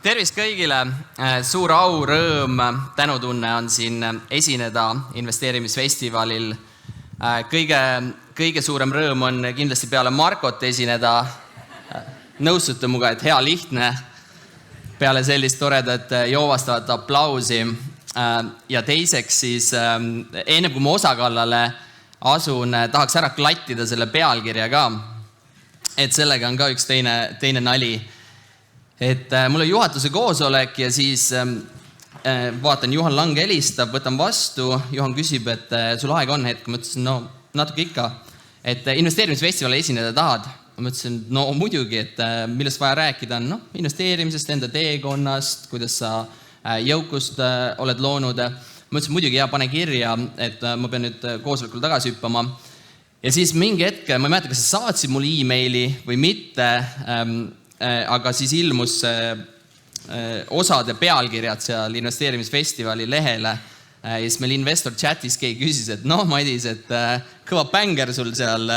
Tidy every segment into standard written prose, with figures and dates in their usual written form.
Tervist kõigile, suur au, rõõm, tänutunne on siin esineda investeerimisfestivalil. Kõige suurem rõõm on kindlasti peale Markot esineda. Nõustute muga, et hea lihtne peale sellist toredat joovastavat aplausi. Ja teiseks siis, enne kui ma osakallale asun, tahaks ära klattida selle pealkirja ka. Et sellega on ka üks teine nali. Et mul on juhatuse koosolek ja siis vaatan, Juhan Lang helistab, võtan vastu. Juhan küsib, et sul aega on hetk. Ma ütlesin, no natuke ikka. Et investeerimisfestivali esineda tahad. Ma ütlesin, no muidugi, et millest vaja rääkida on investeerimisest, enda teekonnast, kuidas sa jõukust oled loonud. Ma ütlesin, muidugi pane kirja, et ma pean nüüd koosolekul tagasi hüppama. Ja siis mingi hetk, ma ei mäleta, kas sa saatsid mulle e-maili või mitte, aga siis ilmus osade pealkirjad seal investeerimisfestivali lehele. Ja siis meil Investor chatis keegi küsis, et Madis, et kõva bänger sul seal.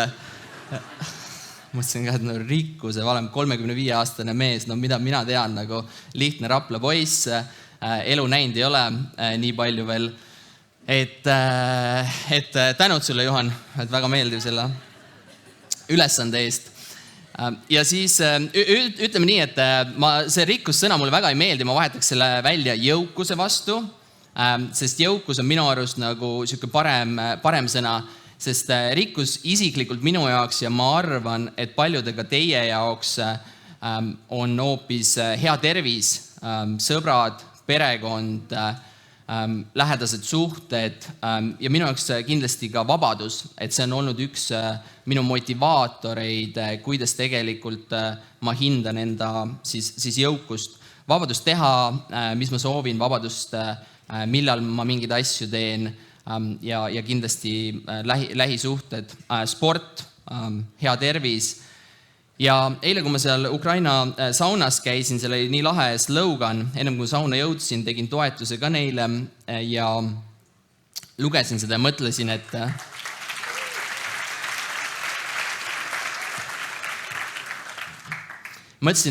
Mõtlesin ka, et rikkuse valem 35-aastane mees, mida mina tean, nagu lihtne Rapla poiss, elu näinud ei ole nii palju veel. Et tänud sulle, Juhan, et väga meeldiv selle ülesande eest. Ja siis ütleme nii, et see rikkussõna mulle väga ei meeldi, ma vahetaks selle välja jõukuse vastu, sest jõukus on minu arust nagu siuke parem sõna, sest rikkus isiklikult minu jaoks ja ma arvan, et paljudega teie jaoks on hoopis hea tervis, sõbrad, perekond, lähedased suhted ja minu jaoks kindlasti ka vabadus, et see on olnud üks minu motivaatoreid, kuidas tegelikult ma hindan enda siis jõukust. Vabadust teha, mis ma soovin, vabadust, millal ma mingeid asju teen ja kindlasti lähisuhted, sport, hea tervis. Ja eile, kui ma seal Ukraina saunas käisin, seal oli nii lahe slogan, ennem kui sauna jõudsin, tegin toetuse ka neile ja lugesin seda ja mõtlesin,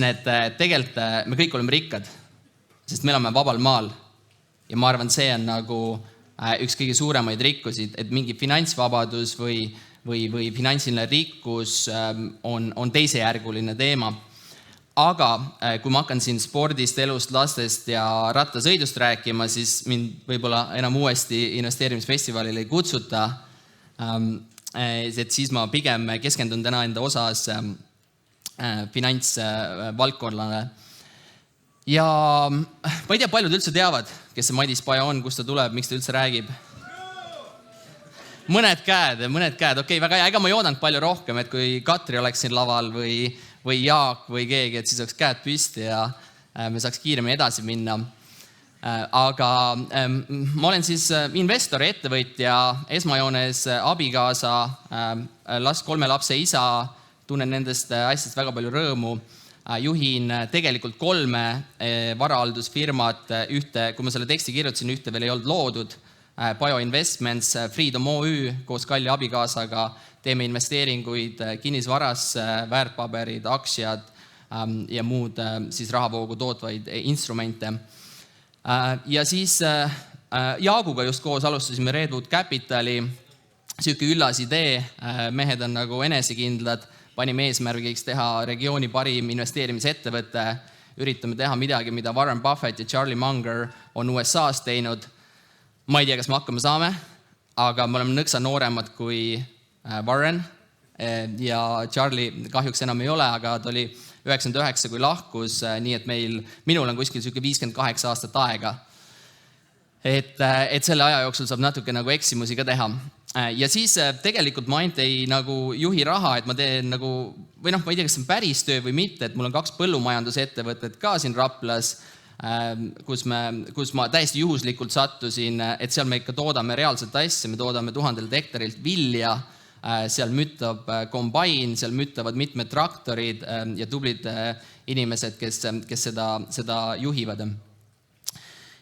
et tegelikult me kõik oleme rikkad, sest me oleme vabal maal ja ma arvan, see on nagu üks kõige suuremaid rikkusid, et mingi finantsvabadus või finantsiline rikkus on teisejärguline teema. Aga kui ma hakkan siin spordist, elust, lastest ja rattasõidust rääkima, siis mind võib-olla enam uuesti investeerimisfestivalile ei kutsuta. Et siis ma pigem keskendun täna enda osas finantsvaldkonnale. Ja ma ei tea, paljud üldse teavad, kes see Madis Paja on, kust ta tuleb, miks ta üldse räägib. Mõned käed, okei, väga hea, ega ma ei oodanud palju rohkem, et kui Katri oleks siin laval või Jaak või keegi, et siis oleks käed püsti ja me saaks kiiremini edasi minna. Aga ma olen siis investor, ettevõtja, esmajoones abikaasa, 3 lapse isa, tunnen nendest asjast väga palju rõõmu. Juhin tegelikult 3 varahaldusfirmat, kui ma selle teksti kirjutasin, ühte veel ei olnud loodud. Bio Investments, Freedom OÜ koos Kalli abikaasaga teeme investeeringuid kinnisvarasse, väärtpaberid, aktsiad ja muud siis rahavoogu tootvaid instrumente. Ja siis Jaaguga just koos alustasime Redwood Capitali, siuke üllas idee, mehed on nagu enesekindlad, panime eesmärgiks teha regiooni parim investeerimisettevõte, üritame teha midagi, mida Warren Buffett ja Charlie Munger on USA's teinud. Ma ei tea, kas me hakkama saame, aga me oleme nõksa nooremad kui Warren ja Charlie kahjuks enam ei ole, aga ta oli 99, kui lahkus, nii et minul on kuskil 58 aastat aega. Et selle aja jooksul saab natuke nagu eksimusi ka teha. Ja siis tegelikult ma ainult ei nagu juhi raha, et ma teen nagu, või ma ei tea, kas see on päris töö või mitte, et mul on 2 põllumajandusettevõtet ka siin Raplas, kus ma täiesti juhuslikult sattusin, et seal me ikka toodame reaalselt asja, me toodame 1000 hektarilt vilja, seal müttab kombain, seal müttavad mitmed traktorid ja tublid inimesed, kes seda juhivad.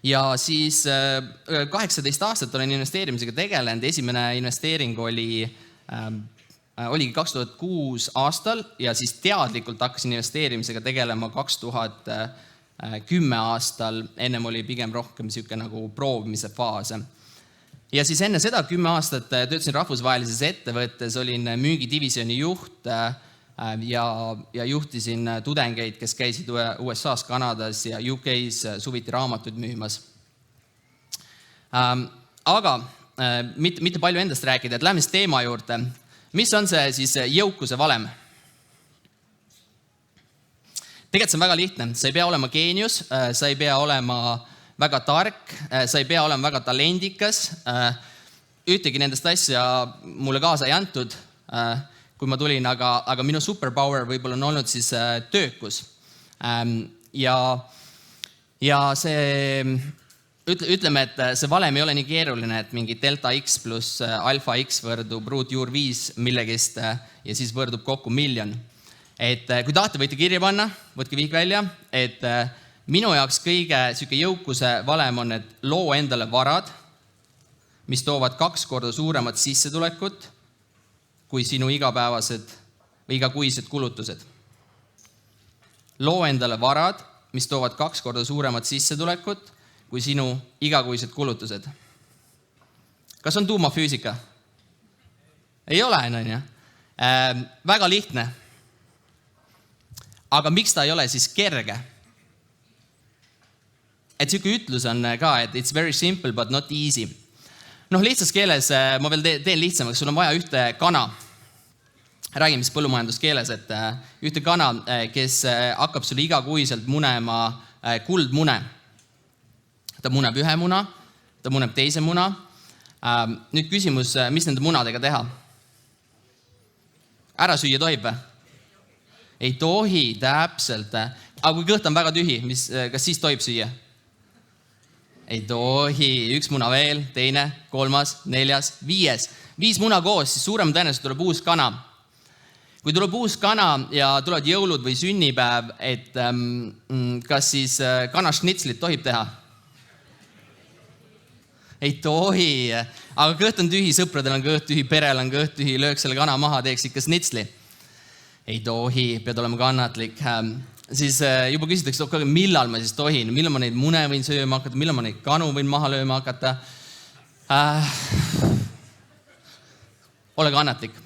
Ja siis 18 aastat olen investeerimisega tegelenud, esimene investeering oligi 2006 aastal ja siis teadlikult hakkasin investeerimisega tegelema 2000 10 aastal, ennem oli pigem rohkem niisugune nagu proovimise faas. Ja siis enne seda 10 aastat töötasin rahvusvahelises ettevõttes, olin müügidivisjoni juht ja juhtisin tudengeid, kes käisid USA-s, Kanadas ja UK-s suviti raamatuid müümas. Aga mitte palju endast rääkida, et lähme siis teema juurde. Mis on see siis jõukuse valem? Tegelikult see on väga lihtne. Sa ei pea olema geenius, sa ei pea olema väga tark, sa ei pea olema väga talendikas. Ühtegi nendest asja mulle kaasa ei antud, kui ma tulin, aga minu superpower võib-olla on olnud siis töökus. Ja see, ütleme, et see valem ei ole nii keeruline, et mingi delta x pluss alfa x võrdub ruut juur 5 millegist ja siis võrdub kokku 1 miljon. Et kui tahate, võite kirja panna, võtke vihk välja, et minu jaoks kõige siuke jõukuse valem on, et loo endale varad, mis toovad 2 korda suuremat sissetulekut kui sinu igapäevased või igakuised kulutused. Loo endale varad, mis toovad 2 korda suuremat sissetulekut kui sinu igakuised kulutused. Kas on tuumafüüsika? Ei ole, on? Väga lihtne. Aga miks ta ei ole siis kerge? Et siuke ütlus on ka, et it's very simple but not easy. Lihtsas keeles, ma veel teen lihtsamaks, sul on vaja ühte kana. Räägime siis põllumajanduskeeles, et ühte kana, kes hakkab sulle igakuiselt munema kuldmune. Ta muneb ühe muna, ta muneb teise muna. Nüüd küsimus, mis nende munadega teha? Ära süüa tohib või? Ei tohi, täpselt. Aga kui kõht on väga tühi, kas siis tohib süüa? Ei tohi. 1 muna veel, teine, 3, 4, 5. 5 muna koos, siis suurem tõenäoliselt tuleb uus kana. Kui tuleb uus kana ja tulevad jõulud või sünnipäev, et kas siis kanašnitslit tohib teha? Ei tohi. Aga kõht on tühi, sõpradel on kõht tühi, perel on kõht tühi, lööks selle kana maha, teeks ikka snitsli. Ei tohi, pead olema kannatlik. Siis juba küsitakse, millal ma siis tohin, millal ma neid mune võin sööma hakata, millal ma neid kanu võin maha lööma hakata. Ole kannatlik.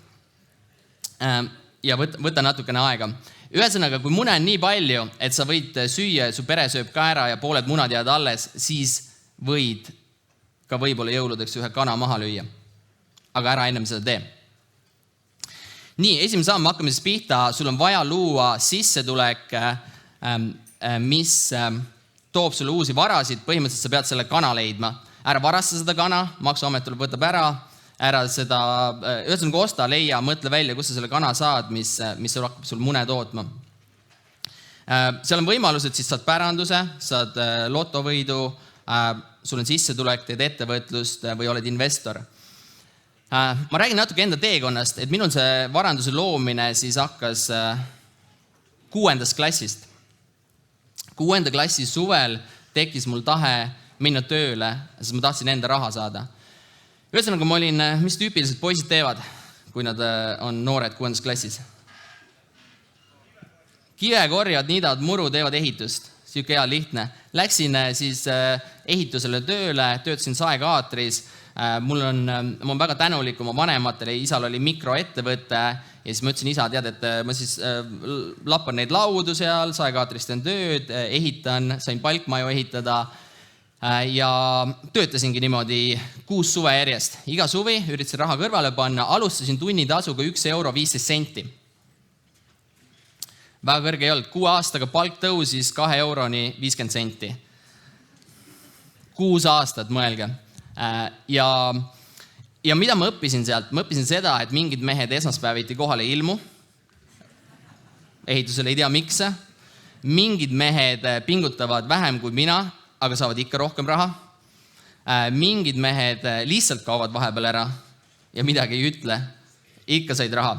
Ja võta natukene aega. Ühesõnaga, kui mune on nii palju, et sa võid süüa, su pere sööb ka ära ja pooled munad jäävad alles, siis võid ka võib-olla jõuludeks ühe kana maha lüüa. Aga ära ennem seda tee. Nii, esimene samm, hakkame siis pihta. Sul on vaja luua sissetulek, mis toob sulle uusi varasid. Põhimõtteliselt sa pead selle kana leidma. Ära varasta seda kana, maksuamet tuleb võtab ära seda, ühesõnaga osta, leia, mõtle välja, kus sa selle kana saad, mis hakkab sul mune tootma. Seal on võimalused, siis saad päranduse, saad lotovõidu, sul on sissetulek, teed ettevõtlust või oled investor. Ma räägin natuke enda teekonnast, et minul see varanduse loomine siis hakkas 6. klassist. 6. klassi suvel tekkis mul tahe minna tööle, sest ma tahtsin enda raha saada. Ühesõnaga ma olin, mis tüüpiliselt poisid teevad, kui nad on noored 6. klassis? Kive korjavad, niidavad muru, teevad ehitust. Siuke hea lihtne. Läksin siis ehitusele tööle, töötasin Saekaatris. Ma olen väga tänulik oma vanematele, isal oli mikroettevõte ja siis ma ütlesin isa, tead, et ma siis lappan neid laudu seal, Saekaatrist teen tööd, ehitan, sain palkmaju ehitada ja töötasingi niimoodi 6 suve järjest. Iga suvi üritasin raha kõrvale panna, alustasin tunnitasuga 1 euro 15 senti. Väga kõrge ei olnud, 6 aastaga palk tõusis 2 euroni 50 senti. 6 aastat, mõelge. Ja mida ma õppisin sealt? Ma õppisin seda, et mingid mehed esmaspäeviti kohale ilmu. Ehitusel ei tea miks. Mingid mehed pingutavad vähem kui mina, aga saavad ikka rohkem raha. Mingid mehed lihtsalt kaovad vahepeal ära ja midagi ei ütle. Ikka said raha.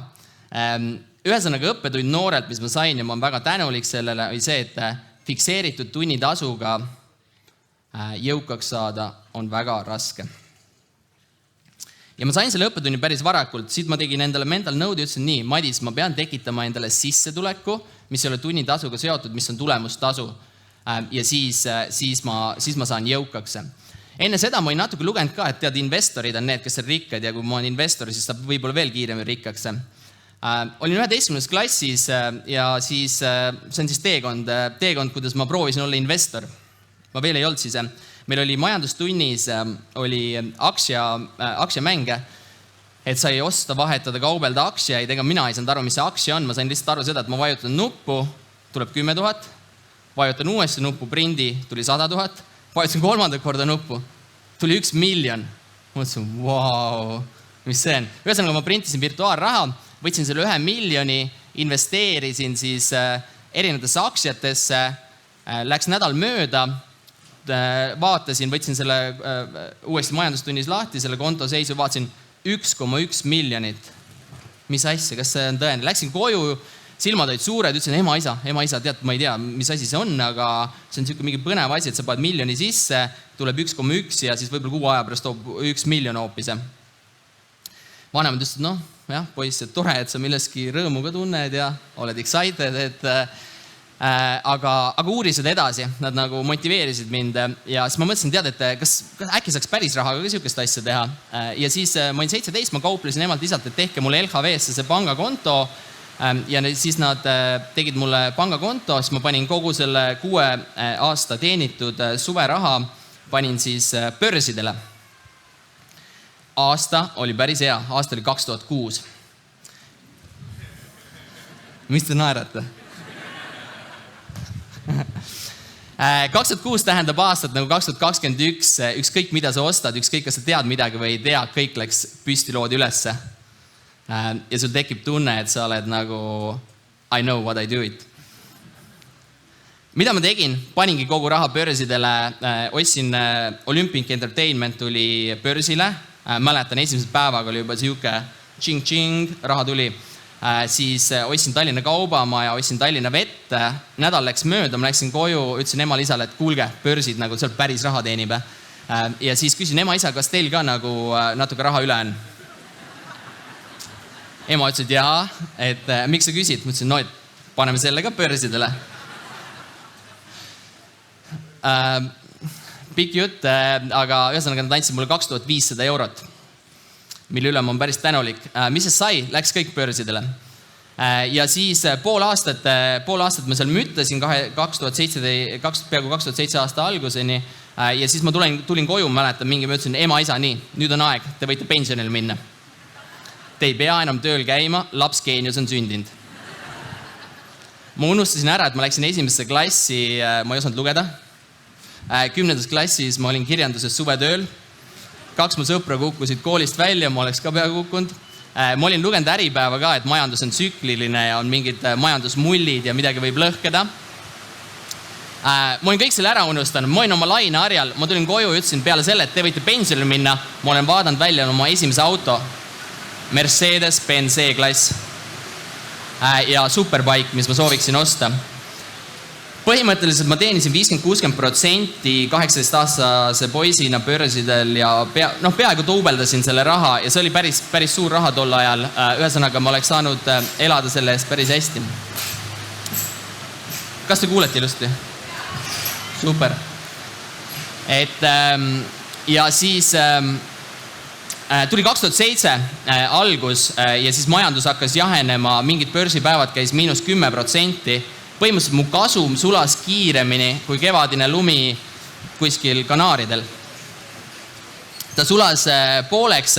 Ühesõnaga õppetund noorelt, mis ma sain ja ma olen väga tänulik sellele, oli see, et fikseeritud tunnitasuga jõukaks saada on väga raske. Ja ma sain selle õppetunni päris varakult, siit ma tegin endale mental node'i ja ütlesin nii, Madis, ma pean tekitama endale sissetuleku, mis ei ole tunnitasuga seotud, mis on tulemustasu. ja siis ma saan jõukaks. Enne seda ma olin natuke lugenud ka, et tead, investorid on need, kes on rikkad ja kui ma olen investor, siis saab võib-olla veel kiiremini rikkaks. Olin 11. klassis ja siis see on siis teekond, kuidas ma proovisin olla investor. Ma veel ei olnud siis. Meil oli majandustunnis oli aktsiamänge, et sai osta, vahetada, kaubelda aktsiaid, ega mina ei saanud aru, mis see aktsia on. Ma sain lihtsalt aru seda, et ma vajutan nuppu, tuleb 10 000, vajutan uuesti nuppu, prindi, tuli 100 000, vajutasin 3. korda nuppu, tuli 1 miljon. Mõtlesin, vau, mis see on? Ühesõnaga ma printisin virtuaalraha, võtsin selle 1 miljoni, investeerisin siis erinevatesse aktsiatesse, läks nädal mööda, vaatasin, võtsin selle uuesti majandustunnis lahti, selle konto seisu, vaatasin 1,1 miljonit. Mis asja, kas see on tõene? Läksin koju, silmad olid suured, ütlesin, ema, isa, tead, ma ei tea, mis asi see on, aga see on mingi põnev asi, et sa paned miljoni sisse, tuleb 1,1 ja siis võib-olla 6 aja pärast toob 1 miljon hoopis. Vanemad ütlesid, noh, jah, poiss, et tore, et sa milleski rõõmu ka tunned ja oled excited, aga uurisid edasi, nad nagu motiveerisid mind ja siis ma mõtlesin, tead, et kas äkki saaks päris rahaga ka sihukest asja teha. Ja siis ma olin 17, ma kauplesin emalt isalt, et tehke mulle LHV-sse see pangakonto ja siis nad tegid mulle pangakonto, siis ma panin kogu selle 6 aasta teenitud suveraha, panin siis börsidele. Aasta oli päris hea, aasta oli 2006. Mis te naerate? 2006 tähendab aastat nagu 2021, ükskõik mida sa ostad, ükskõik kas sa tead midagi või ei tea, kõik läks püstiloodi ülesse. Ja sul tekib tunne, et sa oled nagu I know what I do it. Mida ma tegin? Paningi kogu raha börsidele, ostsin Olympic Entertainment tuli börsile, mäletan esimesel päevaga oli juba siuke tšing-tšing, raha tuli. Siis ostsin Tallinna Kaubamaja, ostsin Tallinna Vett, nädal läks mööda, ma läksin koju, ütlesin emal isale, et kuulge, börsid nagu seal päris raha teenib. Ja siis küsin ema isa, kas teil ka nagu natuke raha üle on? Ema ütles, et jaa, et miks sa küsid? Ma ütlesin, no, et paneme selle ka börsidele. Pikk jutt, aga ühesõnaga nad andsid mulle 2500 eurot, mille üle ma olen päris tänulik. Mis see sai? Läks kõik börsidele. Ja siis pool aastat ma seal müttasin peaaegu 2007 aasta alguseni ja siis ma tulin koju, mäletan mingi, ma ütlesin, ema, isa, nii, nüüd on aeg, te võite pensionil minna. Te ei pea enam tööl käima, laps geenius on sündinud. Ma unustasin ära, et ma läksin esimesse klassi, ma ei osanud lugeda. 10. klassis ma olin kirjanduses suvetööl. 2 mu sõpra kukkusid koolist välja, ma oleks ka peaaegu kukkunud. Ma olin lugenud Äripäeva ka, et majandus on tsükliline ja on mingid majandusmullid ja midagi võib lõhkeda. Ma olin kõik selle ära unustanud, ma olin oma laineharjal, ma tulin koju ja ütlesin peale selle, et te võite pensionile minna. Ma olen vaadanud välja oma esimese auto, Mercedes-Benz E-klass ja superbike, mis ma sooviksin osta. Põhimõtteliselt ma teenisin 50-60% 18-aastase poisina börsidel ja peaaegu tuubeldasin selle raha ja see oli päris suur raha tol ajal. Ühesõnaga ma oleks saanud elada selle eest päris hästi. Kas te kuulete ilusti? Super. Ja siis tuli 2007 algus ja siis majandus hakkas jahenema, mingid börsipäevad käis -10%. Põhimõtteliselt mu kasum sulas kiiremini kui kevadine lumi kuskil Kanaaridel. Ta sulas pooleks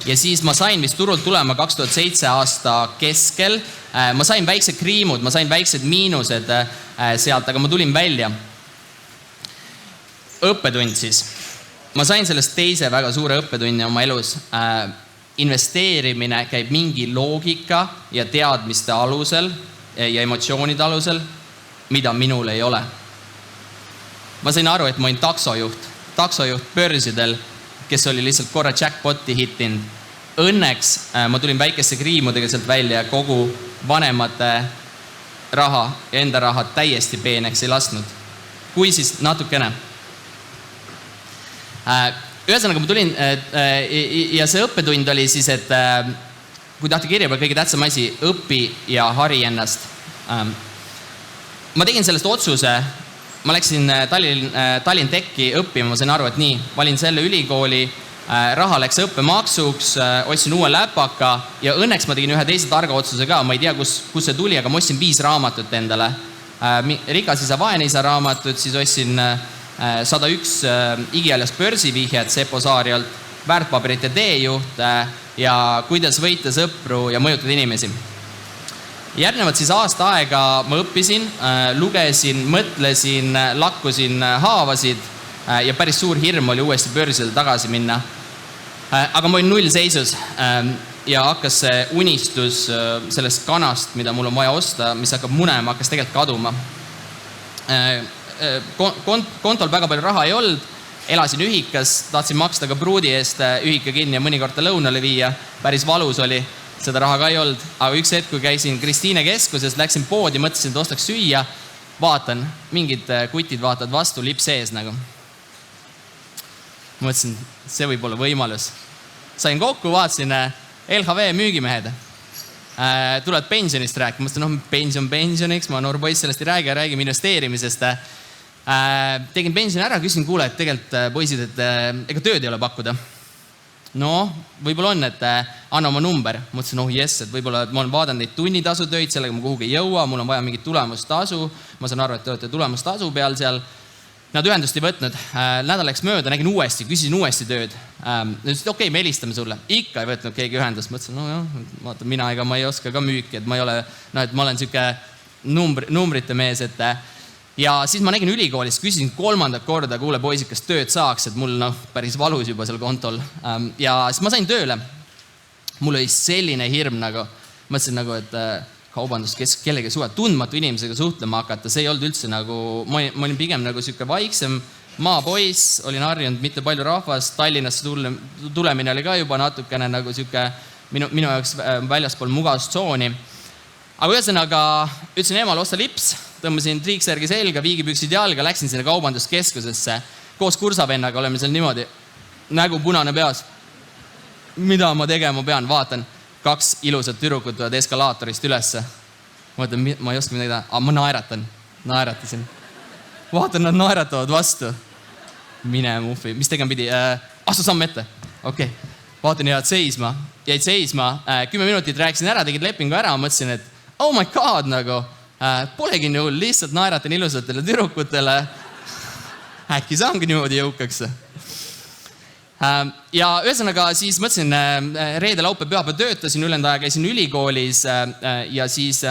ja siis ma sain vist turult tulema 2007 aasta keskel. Ma sain väiksed kriimud, ma sain väiksed miinused sealt, aga ma tulin välja. Õppetund siis. Ma sain sellest teise väga suure õppetunni oma elus. Investeerimine käib mingi loogika ja teadmiste alusel ja emotsioonide alusel, mida minul ei ole. Ma sain aru, et ma olin taksojuht börsidel, kes oli lihtsalt korra jackpoti hittinud. Õnneks ma tulin väikeste kriimudega sealt välja ja kogu vanemate raha, enda raha täiesti peeneks ei lasknud. Kui siis natukene. Ühesõnaga ma tulin ja see õppetund oli siis, et kui tahti kirja peal kõige tähtsam asi, õpi ja hari ennast. Ma tegin sellest otsuse ma läksin Tallinn Techi õppima, ma sain aru, et nii, valin selle ülikooli, raha läks õppemaksuks, ostsin uue läpaka ja õnneks ma tegin ühe teise targa otsuse ka, ma ei tea, kus see tuli, aga ma ostsin 5 raamatut endale. Rikas isa, vaene isa raamatut, siis ostsin 101 igiealas börsivihjed Seppo Saarjalt, väärtpaberite teejuht ja kuidas võita sõpru ja mõjutada inimesi. Järgnevalt siis aasta aega ma õppisin, lugesin, mõtlesin, lakkusin haavasid ja päris suur hirm oli uuesti börsile tagasi minna. Aga ma olin nullseisus ja hakkas see unistus sellest kanast, mida mul on vaja osta, mis hakkab munema, hakkas tegelikult kaduma. Kontol väga palju raha ei olnud, elasin ühikas, tahtsin maksta ka pruudi eest ühika kinni ja mõnikord ta lõunale viia, päris valus oli. Seda raha ka ei olnud, aga üks hetk, kui käisin Kristiine keskuses, läksin poodi, mõtlesin, et ostaks süüa, vaatan, mingid kutid vaatavad vastu, lips ees nagu. Mõtlesin, see võib olla võimalus. Sain kokku, vaatasin LHV müügimehed. Tulevad pensionist rääkima, mõtlesin, pensioniks, ma noor poiss sellest ei räägime investeerimisest. Tegin pensioni ära, küsin, kuule, et tegelikult poisid, et ega tööd ei ole pakkuda. No, võib-olla on, et anna oma number. Mõtlesin, et võib-olla ma olen vaadanud neid tunnitasutöid, sellega ma kuhugi ei jõua, mul on vaja mingit tulemustasu. Ma saan aru, et te olete tulemustasu peal seal. Nad ühendust ei võtnud. Nädal läks mööda, nägin uuesti, küsisin uuesti tööd. Ütlesid, okei, me helistame sulle. Ikka ei võtnud keegi ühendust. Mõtlesin, vaata, mina ega ma ei oska ka müüki, et ma ei ole, et ma olen siuke numbrite mees, et ja siis ma nägin ülikoolis, küsisin 3. korda, kuule poisid, kas tööd saaks, et mul päris valus juba seal kontol. Ja siis ma sain tööle. Mul oli selline hirm nagu, mõtlesin nagu, et kaubanduskeskus kellegi suve tundmatu inimesega suhtlema hakata, see ei olnud üldse nagu, ma olin pigem nagu siuke vaiksem maapoiss, olin harjunud mitte palju rahvast, Tallinnasse tulemine oli ka juba natukene nagu siuke minu jaoks väljaspool mugavustsooni. Aga ühesõnaga ütlesin emale osta lips, tõmbasin triiksärgi selga, viigipüksid jalga, läksin sinna kaubanduskeskusesse. Koos kursavennaga oleme seal niimoodi, nägu punane peas. Mida ma tegema pean? Vaatan, 2 ilusat tüdrukut tulevad eskalaatorist ülesse. Mõtlen, ma ei oska midagi teha, aga ma naeratasin. Vaatan, nad naeratavad vastu. Mine muffi, mis tegema pidi? Astu samm ette. Okei. Vaatan, jäid seisma. 10 minutit rääkisin ära, tegid lepingu ära, mõtlesin, et oh my god, nagu polegi nii hull, lihtsalt naeratan ilusatele tüdrukutele. Äkki saangi niimoodi jõukaks. Ja ühesõnaga siis mõtlesin, reede, laupäev, pühapäev töötasin, ülejäänud aja käisin ülikoolis ja siis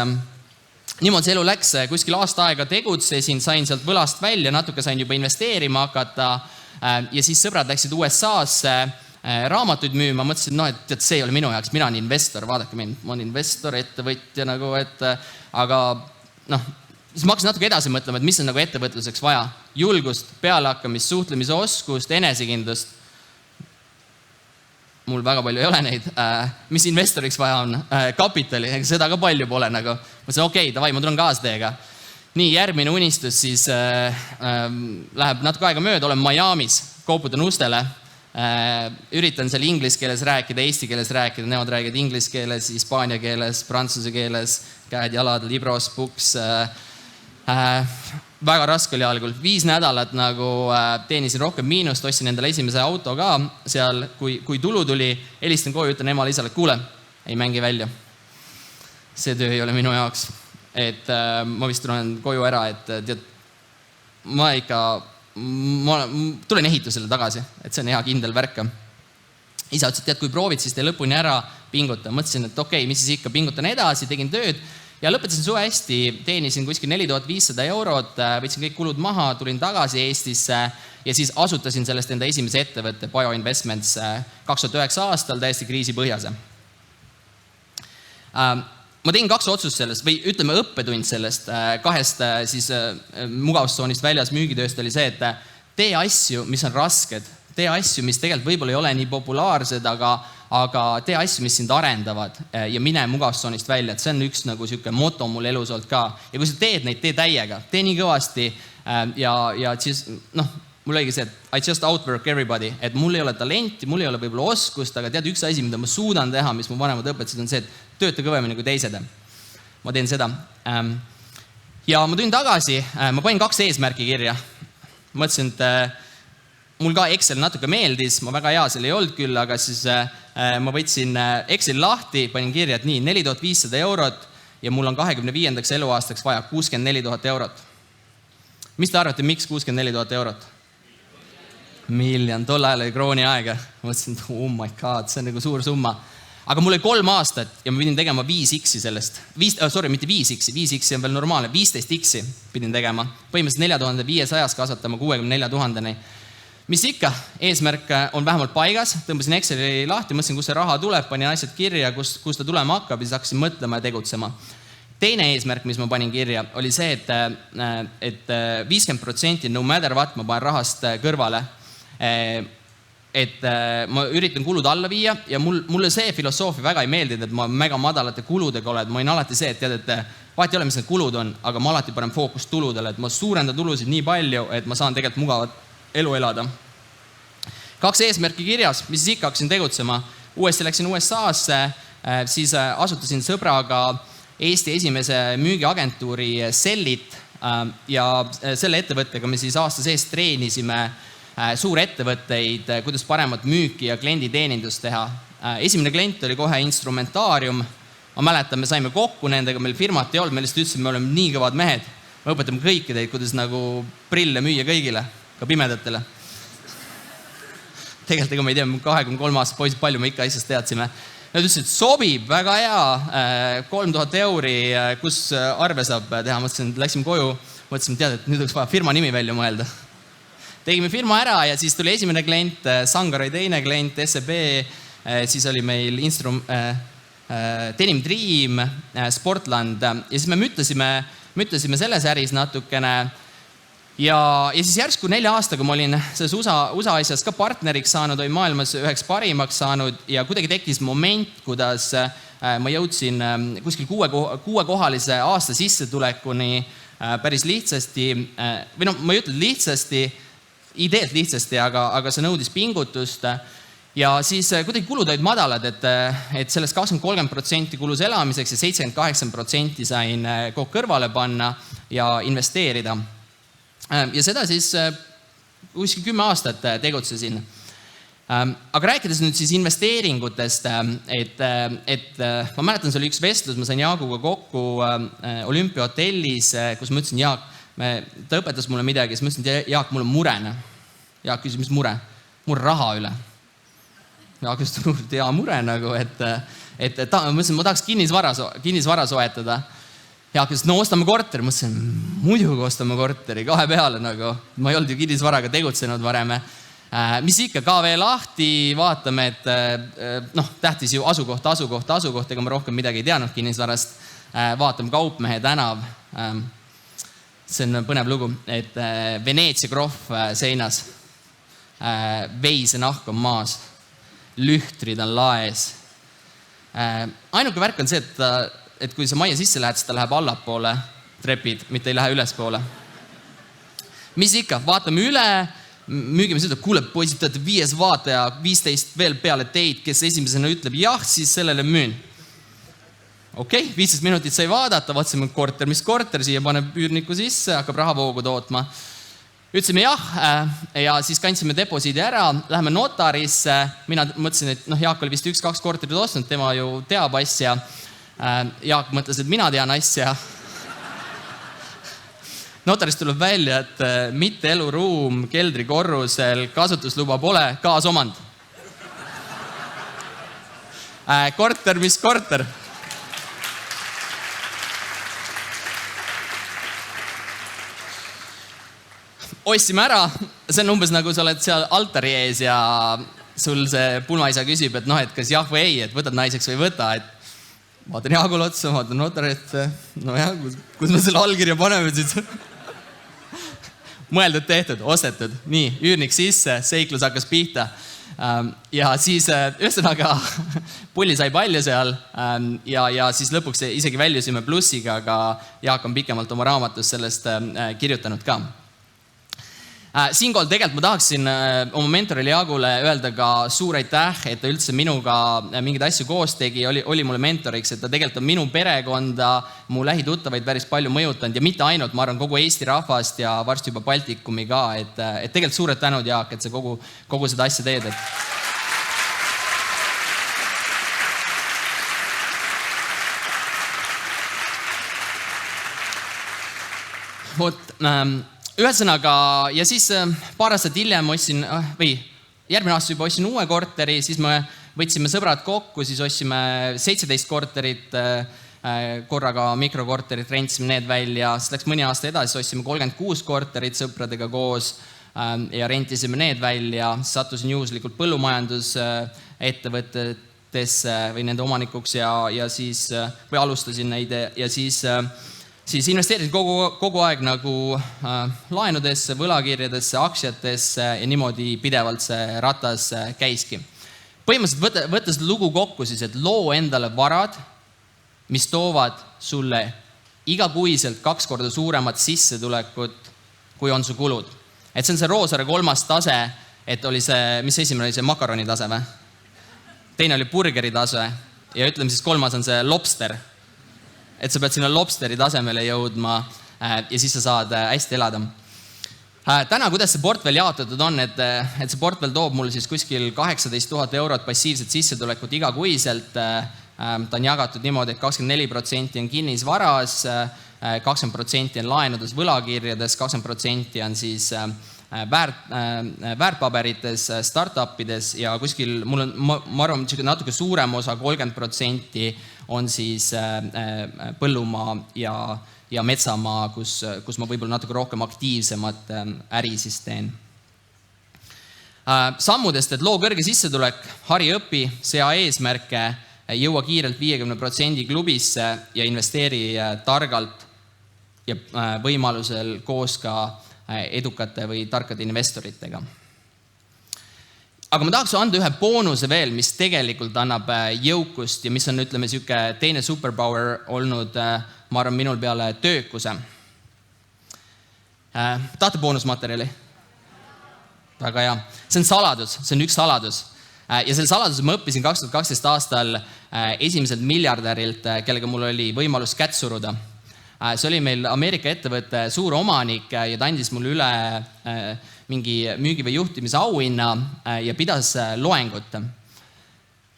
niimoodi see elu läks, kuskil aasta aega tegutsesin, sain sealt võlast välja, natuke sain juba investeerima hakata ja siis sõbrad läksid USA-sse raamatuid müüma, mõtlesin, et see ei ole minu jaoks, mina olen investor, vaadake mind, ma olen investor, ettevõtja nagu, aga siis ma hakkasin natuke edasi mõtlema, et mis on nagu ettevõtluseks vaja. Julgust, pealehakkamist, suhtlemise oskust, enesekindlust. Mul väga palju ei ole neid. Mis investoriks vaja on? Kapitali, seda ka palju pole nagu. Mõtlesin, okei, davai, ma tulen kaasa teiega. Nii, järgmine unistus siis läheb natuke aega mööda, olen Miamis, kooputan ustele. Üritan seal inglise keeles rääkida, eesti keeles rääkida, nemad räägivad inglise keeles, hispaania keeles, prantsuse keeles, käed, jalad, libros, puks. Väga raske oli algul. 5 nädalat nagu teenisin rohkem miinust, ostsin endale esimese auto ka seal, kui tulu tuli, helistan koju, ütlen emale isale, kuule, ei mängi välja. See töö ei ole minu jaoks. Et ma vist tulen koju ära, et ma tulen ehitusele tagasi, et see on hea kindel värk. Isa ütles, et kui proovid, siis tee lõpuni ära pinguta. Mõtlesin, et okei, mis siis ikka, pingutan edasi, tegin tööd ja lõpetasin suve hästi, teenisin kuskil 4500 €, võtsin kõik kulud maha, tulin tagasi Eestisse ja siis asutasin sellest enda esimese ettevõtte Bioinvestments 2009 aastal täiesti kriisi põhjas. Ma tegin 2 otsust sellest või ütleme õppetund sellest 2 siis mugavustsoonist väljas müügitööst oli see, et tee asju, mis on rasked, tee asju, mis tegelikult võib-olla ei ole nii populaarsed, aga tee asju, mis sind arendavad ja mine mugavustsoonist välja, et see on üks nagu siuke moto mul elus olnud ka. Ja kui sa teed neid, tee täiega, tee nii kõvasti ja siis mul oligi see, et I just outwork everybody, et mul ei ole talenti, mul ei ole võib-olla oskust, aga tead, üks asi, mida ma suudan teha, mis mu vanemad õpetasid, on see, et tööta kõvemini kui teised. Ma teen seda. ja ma tulin tagasi, ma panin 2 eesmärki kirja. Mõtlesin, et mul ka Excel natuke meeldis, ma väga hea seal ei olnud küll, aga siis ma võtsin Exceli lahti, panin kirja, et nii, 4500 eurot ja mul on 25. eluaastaks vaja 64 000 eurot. Mis te arvate, miks 64 000 eurot? Miljon, tol ajal oli krooni aega. Mõtlesin, et oh my god, see on nagu suur summa. Aga mul oli 3 aastat ja ma pidin tegema 5x sellest. Mitte 5x, 5x on veel normaalne, 15x pidin tegema. Põhimõtteliselt 4500 kasvatama 64 000-ni. Mis ikka, eesmärk on vähemalt paigas, tõmbasin Exceli lahti, mõtlesin, kus see raha tuleb, panin asjad kirja, kus ta tulema hakkab ja siis hakkasin mõtlema ja tegutsema. Teine eesmärk, mis ma panin kirja, oli see, et 50% no matter what ma panen rahast kõrvale. Et ma üritan kulud alla viia ja mulle see filosoofia väga ei meeldinud, et ma mega madalate kuludega olen. Ma olin alati see, et tead, et vaat ei ole, mis need kulud on, aga ma alati panen fookust tuludele, et ma suurendan tulusid nii palju, et ma saan tegelikult mugavat elu elada. 2 eesmärki kirjas, mis siis ikka hakkasin tegutsema. Uuesti läksin USA-sse, siis asutasin sõbraga Eesti esimese müügiagentuuri Sellit ja selle ettevõttega me siis aasta sees treenisime suurettevõtteid, kuidas paremat müüki ja klienditeenindust teha. Esimene klient oli kohe Instrumentaarium. Ma mäletan, me saime kokku nendega, meil firmat ei olnud, me lihtsalt ütlesime, me oleme nii kõvad mehed. Me õpetame kõikideid, kuidas nagu prille müüa kõigile, ka pimedatele. Tegelikult ega ma ei tea, 23 aastat poisid, palju me ikka asjast teadsime. Nad ütlesid, sobib, väga hea, 3000 euri, kus arve saab teha. Mõtlesin, läksime koju, mõtlesin, tead, et nüüd oleks vaja firma nimi välja mõelda. Tegime firma ära ja siis tuli esimene klient, Sangar oli teine klient, SEB, siis oli meil Denim Dream, Sportland ja siis me mütlesime selles äris natukene ja siis järsku 4 aastaga ma olin selles USA asjas ka partneriks saanud, olin maailmas üheks parimaks saanud ja kuidagi tekkis moment, kuidas ma jõudsin kuskil 6-kohalise aasta sissetulekuni päris lihtsasti, või no ma ei ütle lihtsasti, ideelt lihtsasti, aga see nõudis pingutust ja siis kuidagi kulud olid madalad, et sellest 20-30% kulus elamiseks ja 78% sain kogu kõrvale panna ja investeerida. Ja seda siis kuskil 10 aastat tegutsesin. Aga rääkides nüüd siis investeeringutest, et ma mäletan, see oli üks vestlus, ma sain Jaaguga kokku Olümpia hotellis, kus ma ütlesin, Jaak, ta õpetas mulle midagi, siis ma ütlesin, et Jaak, mul on murene. Jaak küsis, mis mure? Mul raha üle. Jaak küsis, et hea mure nagu, et ma tahaks kinnisvara soetada. Jaak küsis, no ostame korteri. Ma ütlesin, muidugi ostame korteri, 2 peale nagu. Ma ei olnud ju kinnisvaraga tegutsenud varem. Mis ikka, KV lahti, vaatame, et tähtis ju asukoht, ega ma rohkem midagi ei teadnud kinnisvarast. Vaatame Kaupmehe tänav. See on põnev lugu, et Veneetsia krohv seinas, veise nahk on maas, lühtrid on laes. Ainuke värk on see, et kui sa majja sisse lähed, siis ta läheb allapoole trepid, mitte ei lähe ülespoole. Mis ikka, vaatame üle, müügime seda, kuule poisid, teate 5 vaataja, 15 veel peale teid, kes esimesena ütleb jah, siis sellele müün. Okei, 15 minutit sai vaadata, vaatasime korter, mis korter, siia paneb üürniku sisse, hakkab rahavoogu tootma. Ütlesime jah ja siis kandsime deposiidi ära, läheme notarisse. Mina mõtlesin, et Jaak oli vist 1-2 korterit ostnud, tema ju teab asja. Jaak mõtles, et mina tean asja. Notarist tuleb välja, et mitte eluruum, keldrikorrusel, kasutusluba pole, kaasomand. Korter, mis korter? Ostsime ära, see on umbes nagu sa oled seal altari ees ja sul see pulmaisa küsib, et kas jah või ei, et võtad naiseks või võta, et vaatan Jaagule otsa, vaatan notari, et kus me selle allkirja paneme siis? Mõeldud, tehtud, ostetud, nii, üürnik sisse, seiklus hakkas pihta ja siis ühesõnaga pulli sai palju seal ja siis lõpuks isegi väljusime plussiga, aga Jaak on pikemalt oma raamatus sellest kirjutanud ka. Siinkohal tegelikult ma tahaksin oma mentorile Jaagule öelda ka suur aitäh, et ta üldse minuga mingeid asju koos tegi, oli mulle mentoriks, et ta tegelikult on minu perekonda, mu lähituttavaid päris palju mõjutanud ja mitte ainult, ma arvan, kogu Eesti rahvast ja varsti juba Baltikumi ka, et tegelikult suured tänud, Jaak, et sa kogu seda asja teed. Ühesõnaga, ja siis paar aastat hiljem järgmine aasta juba ostsin uue korteri, siis me võtsime sõbrad kokku, siis ostsime 17 korterit, korraga mikrokorterit, rentsime need välja, siis läks mõni aasta edasi, ostsime 36 korterit sõpradega koos ja rentisime need välja, sattusin juhuslikult põllumajandusettevõtetesse või nende omanikuks ja siis, või alustasin neid ja siis investeerisin kogu aeg nagu laenudesse, võlakirjadesse, aktsiatesse ja niimoodi pidevalt see ratas käiski. Põhimõtteliselt võtta seda lugu kokku siis, et loo endale varad, mis toovad sulle igakuiselt 2 korda suuremat sissetulekut, kui on su kulud. Et see on see Roosaare 3. tase, et oli see, mis esimene oli see makaroni tase või? Teine oli burgeri tase ja ütleme siis 3. on see lobster. Et sa pead sinna lobsteri tasemele jõudma ja siis sa saad hästi elada. Täna, kuidas see portfell jaotatud on, et see portfell toob mulle siis kuskil 18 000 eurot passiivset sissetulekut igakuiselt. Ta on jagatud niimoodi, et 24% on kinnisvaras, 20% on laenudes, võlakirjades, 20% on siis väärtpaberites, startupides ja kuskil mul on, ma arvan, natuke suurem osa, 30% on siis põllumaa ja metsamaa, kus ma võib-olla natuke rohkem aktiivsemat äri siis teen. Sammudest, et loo kõrge sissetulek, hari õpi, sea eesmärke, jõua kiirelt 50% klubisse ja investeeri targalt ja võimalusel koos ka edukate või tarkade investoritega. Aga ma tahaks anda ühe boonuse veel, mis tegelikult annab jõukust ja mis on, ütleme, teine superpower olnud, ma arvan, minul peale töökuse. Tahate boonusmaterjali? Väga hea. See on saladus, see on üks saladus. Ja selle saladuse ma õppisin 2012 aastal esimeselt miljardärilt, kellega mul oli võimalus kätt suruda. See oli meil Ameerika ettevõtte suur omanik ja ta andis mulle üle mingi müügi- või juhtimise auhinna ja pidas loengut.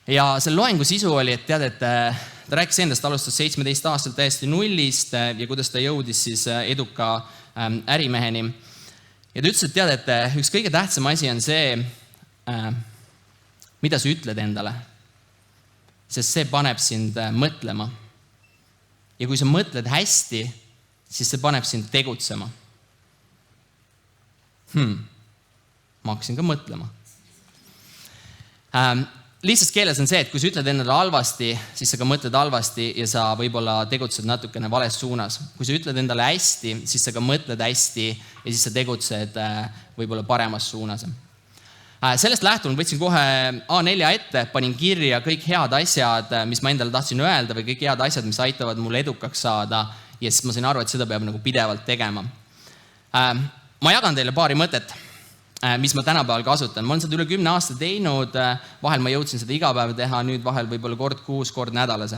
Ja selle loengu sisu oli, et ta rääkis endast, alustas 17 aastalt täiesti nullist ja kuidas ta jõudis siis eduka ärimeheni. Ja ta ütles, et üks kõige tähtsam asi on see, mida sa ütled endale, sest see paneb sind mõtlema. Ja kui sa mõtled hästi, siis see paneb sind tegutsema. Ma hakkasin ka mõtlema. Lihtsalt keeles on see, et kui sa ütled endale halvasti, siis sa ka mõtled halvasti ja sa võib-olla tegutsed natukene vales suunas. Kui sa ütled endale hästi, siis sa ka mõtled hästi ja siis sa tegutsed võib-olla paremas suunas. Sellest lähtuvalt võtsin kohe A4 ette, panin kirja kõik head asjad, mis ma endale tahtsin öelda või kõik head asjad, mis aitavad mulle edukaks saada ja siis ma sain aru, et seda peab nagu pidevalt tegema. Ma jagan teile paari mõtet, mis ma tänapäeval kasutan. Ma olen seda üle 10 aasta teinud, vahel ma jõudsin seda iga päev teha, nüüd vahel võib-olla kord kuus, kord nädalas.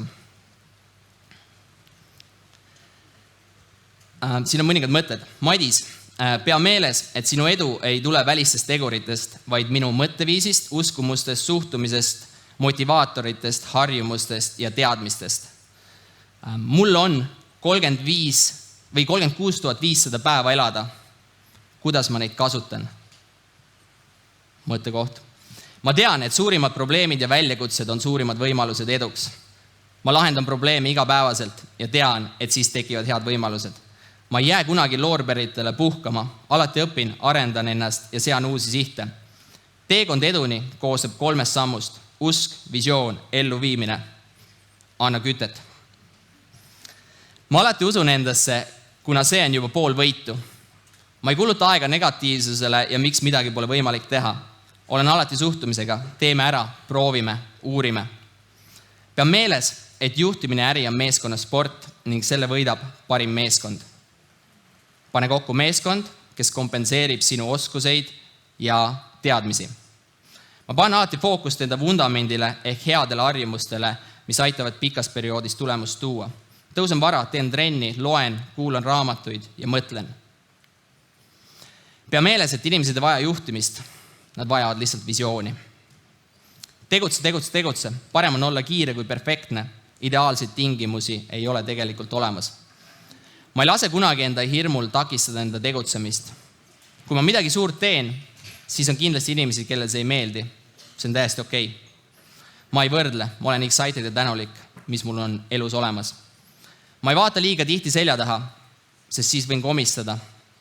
Siin on mõningad mõtted. Madis. Pea meeles, et sinu edu ei tule välistest teguritest, vaid minu mõtteviisist, uskumustest, suhtumisest, motivaatoritest, harjumustest ja teadmistest. Mul on 36 500 päeva elada. Kuidas ma neid kasutan? Mõttekoht. Ma tean, et suurimad probleemid ja väljakutsed on suurimad võimalused eduks. Ma lahendan probleeme igapäevaselt ja tean, et siis tekivad head võimalused. Ma ei jää kunagi loorberitele puhkama, alati õpin, arendan ennast ja sean uusi sihte. Teekond eduni koosneb 3 sammust. Usk, visioon, elluviimine. Anna kütet. Ma alati usun endasse, kuna see on juba pool võitu. Ma ei kuluta aega negatiivsusele ja miks midagi pole võimalik teha. Olen alati suhtumisega, teeme ära, proovime, uurime. Pean meeles, et juhtimine äri on meeskonna sport ning selle võidab parim meeskond. Pane kokku meeskond, kes kompenseerib sinu oskuseid ja teadmisi. Ma panen alati fookust enda vundamendile ehk headele harjumustele, mis aitavad pikas perioodis tulemust tuua. Tõusen vara, teen trenni, loen, kuulan raamatuid ja mõtlen. Pea meeles, et inimesed ei vaja juhtimist, nad vajavad lihtsalt visiooni. Tegutse. Parem on olla kiire kui perfektne. Ideaalseid tingimusi ei ole tegelikult olemas. Ma ei lase kunagi enda hirmul takistada enda tegutsemist. Kui ma midagi suurt teen, siis on kindlasti inimesi, kellel see ei meeldi. See on täiesti okei. Ma ei võrdle, ma olen excited ja tänulik, mis mul on elus olemas. Ma ei vaata liiga tihti selja taha, sest siis võin komistada.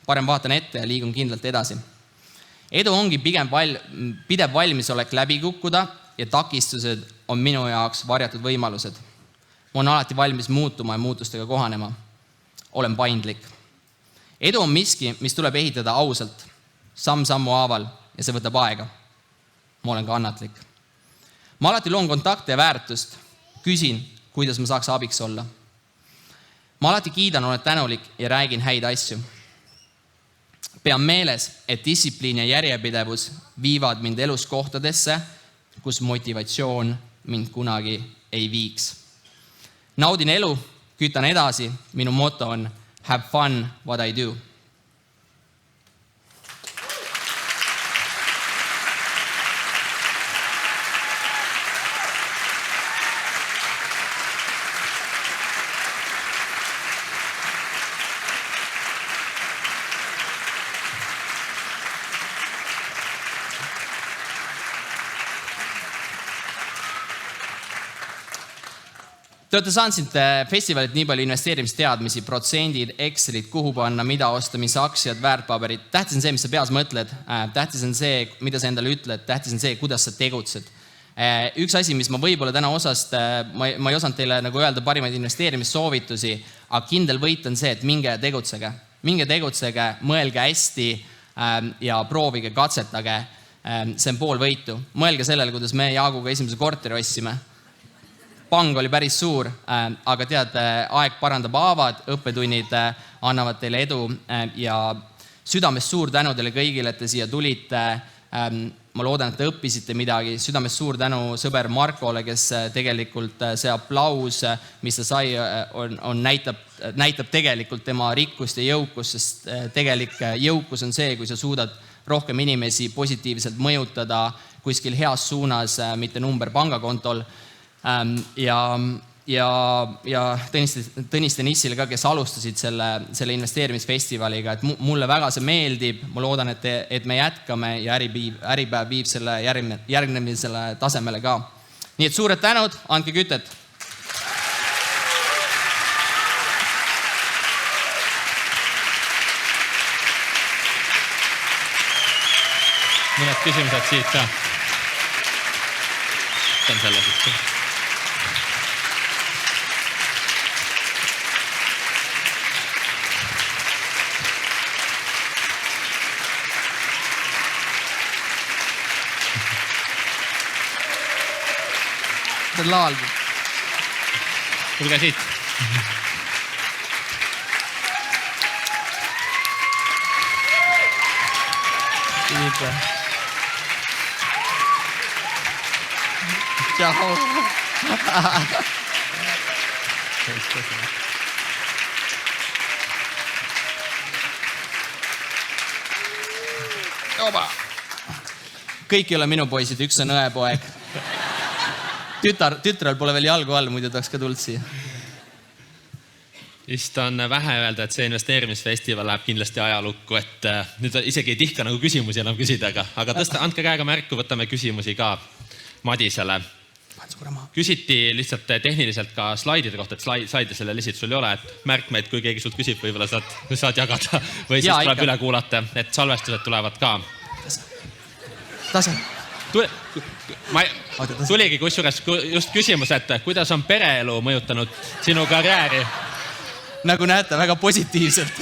Parem vaatan ette ja liigun kindlalt edasi. Edu ongi pigem pidev valmisolek läbi kukkuda ja takistused on minu jaoks varjatud võimalused. Ma olen alati valmis muutuma ja muutustega kohanema. Olen paindlik. Edu on miski, mis tuleb ehitada ausalt, samm-sammu haaval ja see võtab aega. Ma olen kannatlik. Ma alati loon kontakte ja väärtust. Küsin, kuidas ma saaks abiks olla. Ma alati kiidan, olen tänulik ja räägin häid asju. Pean meeles, et distsipliin ja järjepidevus viivad mind elus kohtadesse, kus motivatsioon mind kunagi ei viiks. Naudin elu, kütan edasi, minu moto on have fun what I do. Te olete saanud siit festivalilt nii palju investeerimisteadmisi, protsendid, Excelid, kuhu panna, mida osta, mis aktsiad, väärtpaberid. Tähtis on see, mis sa peas mõtled. Tähtis on see, mida sa endale ütled. Tähtis on see, kuidas sa tegutsed. Üks asi, mis ma võib-olla täna osast, ma ei osanud teile nagu öelda parimaid investeerimissoovitusi, aga kindel võit on see, et minge tegutsege. Minge tegutsege, mõelge hästi ja proovige, katsetage. See on pool võitu. Mõelge sellele, kuidas me Jaaguga esimese korteri ostsime. Pang oli päris suur, aga tead, aeg parandab haavad, õppetunnid annavad teile edu ja südamest suur tänu teile kõigile, et te siia tulite. Ma loodan, et te õppisite midagi. Südamest suur tänu sõber Markole, kes tegelikult see aplaus, mis ta sai, näitab tegelikult tema rikkust ja jõukust, sest tegelik jõukus on see, kui sa suudad rohkem inimesi positiivselt mõjutada kuskil heas suunas, mitte number pangakontol. Ja Tõnis Denissile ka, kes alustasid selle investeerimisfestivaliga, et mulle väga see meeldib, ma loodan, et me jätkame ja äripäev viib selle järgnemisele tasemele ka. Nii et suured tänud, andke kütet! Mõned küsimused siit ka. See on selle siit. Laalbi. Tulge siit. Kiitos. Ciao. Oba. Kõik ei ole minu poisid, üks on õepoeg. Tütrel pole veel jalgu all, muidu tahaks ka tuld siia. Vist on vähe öelda, et see investeerimisfestival läheb kindlasti ajalukku, et nüüd isegi ei tihka nagu küsimusi enam küsida, aga andke käega märku, võtame küsimusi ka Madisele. Küsiti lihtsalt tehniliselt ka slaidide kohta, et slaide selle lihtsalt sul ei ole, et märkmeid, kui keegi sult küsib, võib-olla saad jagada või siis tuleb üle kuulata, et salvestused tulevad ka. Tase. Tuligi kusjuures just küsimus, et kuidas on pereelu mõjutanud sinu karjääri? Nagu näete, väga positiivselt.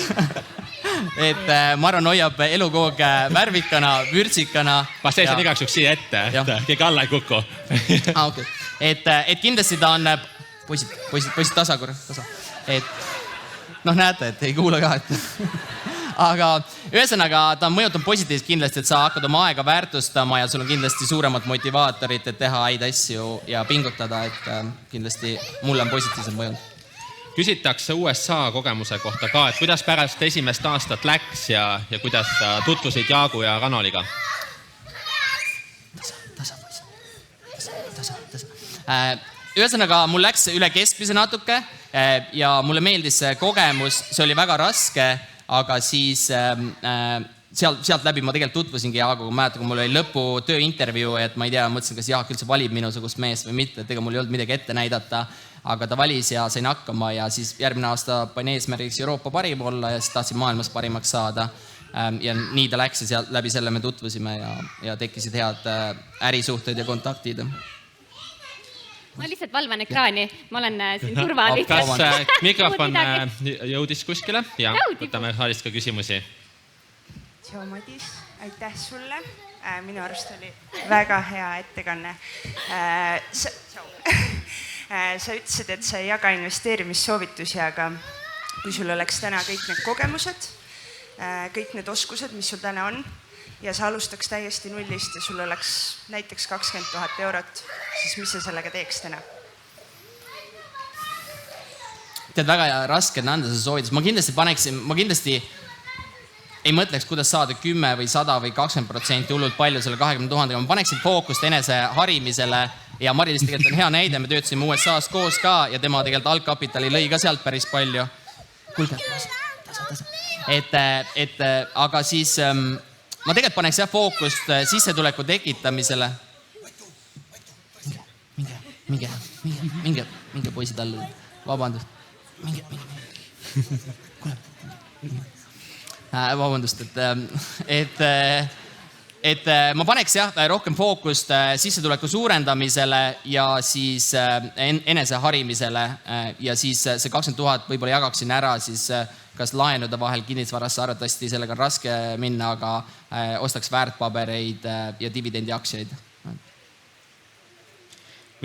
Et ma arvan, hoiab elu kogu värvikana, vürtsikana. Ma seisan igaks juks siia ette, et keegi alla ei kuku. Okay. Et kindlasti ta on poisid tasa korra. Et näete, et ei kuule ka. aga ühesõnaga ta on mõjutanud positiivselt kindlasti, et sa hakkad oma aega väärtustama ja sul on kindlasti suuremat motivaatorit, et teha häid asju ja pingutada, et kindlasti mulle on positiivselt mõjunud. Küsitakse USA kogemuse kohta ka, et kuidas pärast esimest aastat läks ja kuidas sa tutvusid Jaagu ja Ranoliga? Ühesõnaga, mul läks üle keskmise natuke ja mulle meeldis see kogemus, see oli väga raske, aga siis sealt läbi ma tegelikult tutvusingi Jaaguga, mäletan, kui mul oli lõpu tööintervjuu, et ma ei tea, mõtlesin, kas Jaak üldse valib minusugust meest või mitte, et ega mul ei olnud midagi ette näidata, aga ta valis ja sain hakkama ja siis järgmine aasta panin eesmärgiks Euroopa parim olla ja siis tahtsin maailmas parimaks saada. Ja nii ta läks ja läbi selle me tutvusime ja tekkisid head ärisuhted ja kontaktid. Ma lihtsalt valvan ekraani, ma olen siin turvaliselt. Kas mikrofon jõudis kuskile? Ja, võtame saalist ka küsimusi. Tšau Madis, aitäh sulle. Minu arust oli väga hea ettekanne. Sa ütlesid, et sa ei jaga investeerimissoovitusi, aga kui sul oleks täna kõik need kogemused, kõik need oskused, mis sul täna on, ja sa alustaks täiesti nullist ja sul oleks näiteks 20 000 eurot, siis mis sa sellega teeks täna? Tead, väga raske on anda see soovitus. Ma kindlasti ei mõtleks, kuidas saada 10 või 100 või 20% hullult palju selle 20 000. Ma paneksin fookust enese harimisele ja Mari-Liis tegelikult on hea näide. Me töötasime USA-s koos ka ja tema tegelikult algkapitali lõi ka sealt päris palju. Kuulge, tasa. Aga siis ma tegelikult paneks fookust sissetuleku tekitamisele. Minge poisid alla. Vabandust. Vabandust, et ma paneks rohkem fookust sissetuleku suurendamisele ja siis enese harimisele ja siis see 20 000 võib-olla jagaksin ära siis kas laenuda vahel kinnisvarasse, arvatavasti sellega on raske minna, aga ostaks väärtpabereid ja dividendiaktsiaid.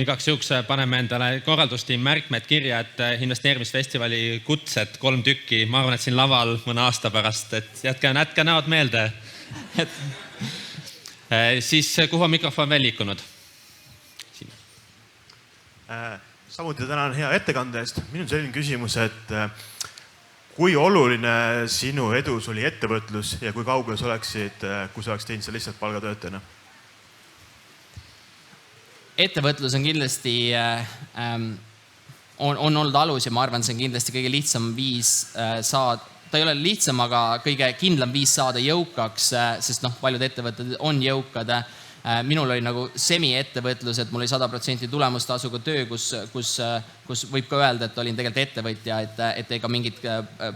Igaks juhuks paneme endale korraldustiim märkmed kirja, et investeerimisfestivali kutsed 3 tükki, ma arvan, et siin laval mõne aasta pärast, et jätke näod meelde. Siis kuhu on mikrofon veel liikunud? Samuti tänan hea ettekande eest. Minul on selline küsimus, et kui oluline sinu edus oli ettevõtlus ja kui kaugel sa oleksid, kui sa oleks teinud sa lihtsalt palgatöötajana? Ettevõtlus on kindlasti on olnud alus ja ma arvan, see on kindlasti kõige lihtsam viis saada. Ta ei ole lihtsam, aga kõige kindlam viis saada jõukaks, sest paljud ettevõtted on jõukad. Minul oli nagu semi-ettevõtlus, et mul oli 100% tulemustasuga töö, kus võib ka öelda, et olin tegelikult ettevõtja, et ega mingit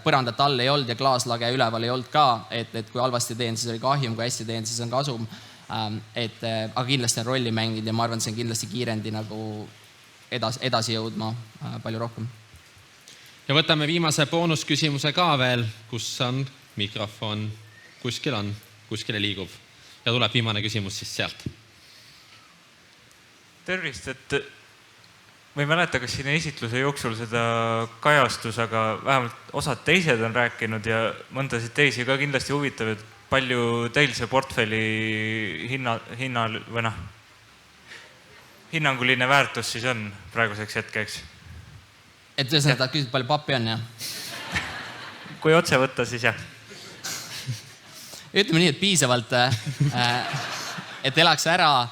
põrandat all ei olnud ja klaaslage üleval ei olnud ka, et kui halvasti teen, siis oli kahjum, kui hästi teen, siis on kasum. Aga kindlasti on rolli mängid ja ma arvan, see on kindlasti kiirendi nagu edasi jõudma palju rohkem. Ja võtame viimase boonusküsimuse ka veel, kus on mikrofon, kuskile liigub. Ja tuleb viimane küsimus siis sealt. Tervist, et ma ei mäleta, kas siin esitluse jooksul seda kajastus, aga vähemalt osad teised on rääkinud ja mõndasid teisi ka kindlasti huvitav, et palju teil see portfelli hinnanguline väärtus siis on praeguseks hetkeks? Et ühesõnaga küsid, palju pappi on, jah? Kui otse võtta, siis jah. Ütleme nii, et piisavalt, et elaks ära.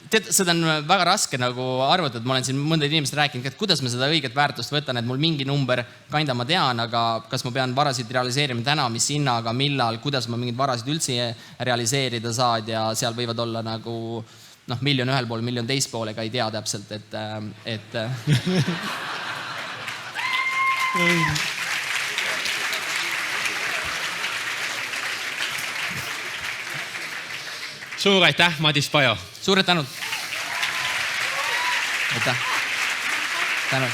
Seda on väga raske nagu arvutada, et ma olen siin mõnda inimesed rääkinud, et kuidas ma seda õiget väärtust võtan, et mul mingi number kanda ma tean, aga kas ma pean varasid realiseerima täna, mis hinnaga, millal, kuidas ma mingid varasid üldse realiseerida saad ja seal võivad olla nagu miljon ühel pool, miljon teist pool, ega ei tea täpselt, et Suur aitäh, Madis Pajo! Suured tänud! Aitäh! Tänud!